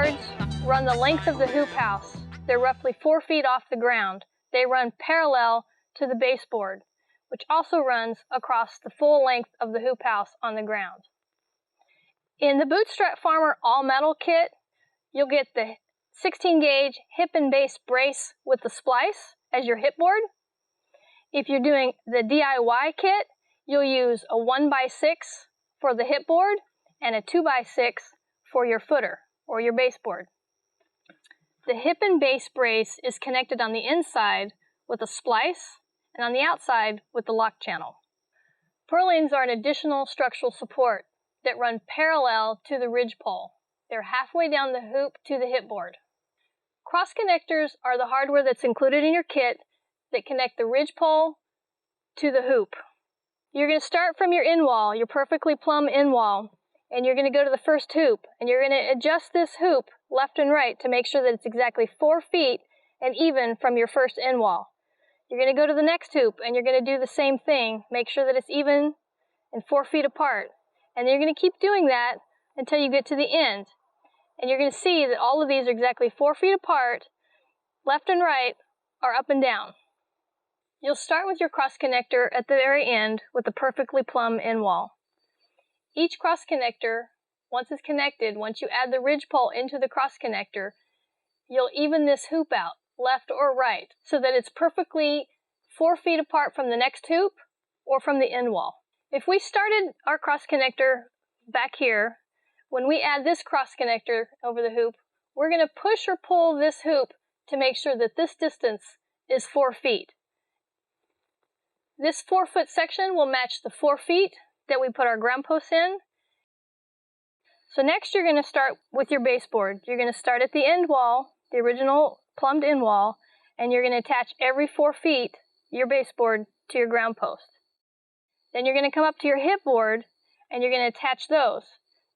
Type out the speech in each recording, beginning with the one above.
baseboards run the length of the hoop house. They're roughly 4 feet off the ground. They run parallel to the baseboard, which also runs across the full length of the hoop house on the ground. In the Bootstrap Farmer all-metal kit, you'll get the 16-gauge hip and base brace with the splice as your hip board. If you're doing the DIY kit, you'll use a 1x6 for the hip board and a 2x6 for your footer or your baseboard. The hip and base brace is connected on the inside with a splice and on the outside with the lock channel. Purlins are an additional structural support that run parallel to the ridge pole. They're halfway down the hoop to the hip board. Cross connectors are the hardware that's included in your kit that connect the ridge pole to the hoop. You're going to start from your end wall, your perfectly plumb end wall, and you're going to go to the first hoop, and you're going to adjust this hoop left and right to make sure that it's exactly 4 feet and even from your first end wall. You're going to go to the next hoop, and you're going to do the same thing, make sure that it's even and 4 feet apart. And you're going to keep doing that until you get to the end. And you're going to see that all of these are exactly 4 feet apart, left and right, or up and down. You'll start with your cross connector at the very end with a perfectly plumb end wall. Each cross connector, once it's connected, once you add the ridge pole into the cross connector, you'll even this hoop out, left or right, so that it's perfectly 4 feet apart from the next hoop or from the end wall. If we started our cross connector back here, when we add this cross connector over the hoop, we're going to push or pull this hoop to make sure that this distance is 4 feet. This 4-foot section will match the 4 feet that we put our ground posts in. So next you're going to start with your baseboard. You're going to start at the end wall, the original plumbed end wall, and you're going to attach every 4 feet your baseboard to your ground post. Then you're going to come up to your hip board and you're going to attach those.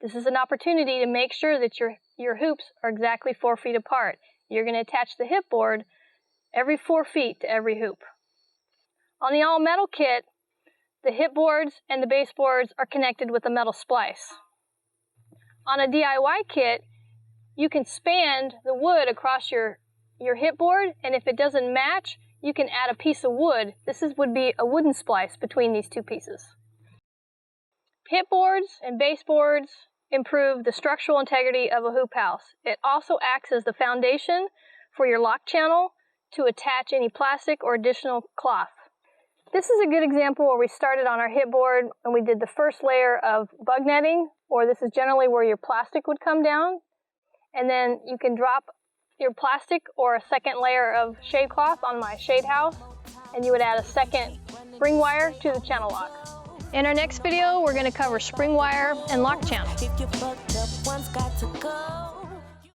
This is an opportunity to make sure that your hoops are exactly 4 feet apart. You're going to attach the hip board every 4 feet to every hoop. On the all-metal kit, the hip boards and the baseboards are connected with a metal splice. On a DIY kit, you can span the wood across your hip board, and if it doesn't match, you can add a piece of wood. This would be a wooden splice between these two pieces. Hip boards and baseboards improve the structural integrity of a hoop house. It also acts as the foundation for your lock channel to attach any plastic or additional cloth. This is a good example where we started on our hip board and we did the first layer of bug netting, or this is generally where your plastic would come down. And then you can drop your plastic or a second layer of shade cloth on my shade house, and you would add a second spring wire to the channel lock. In our next video, we're going to cover spring wire and lock channel.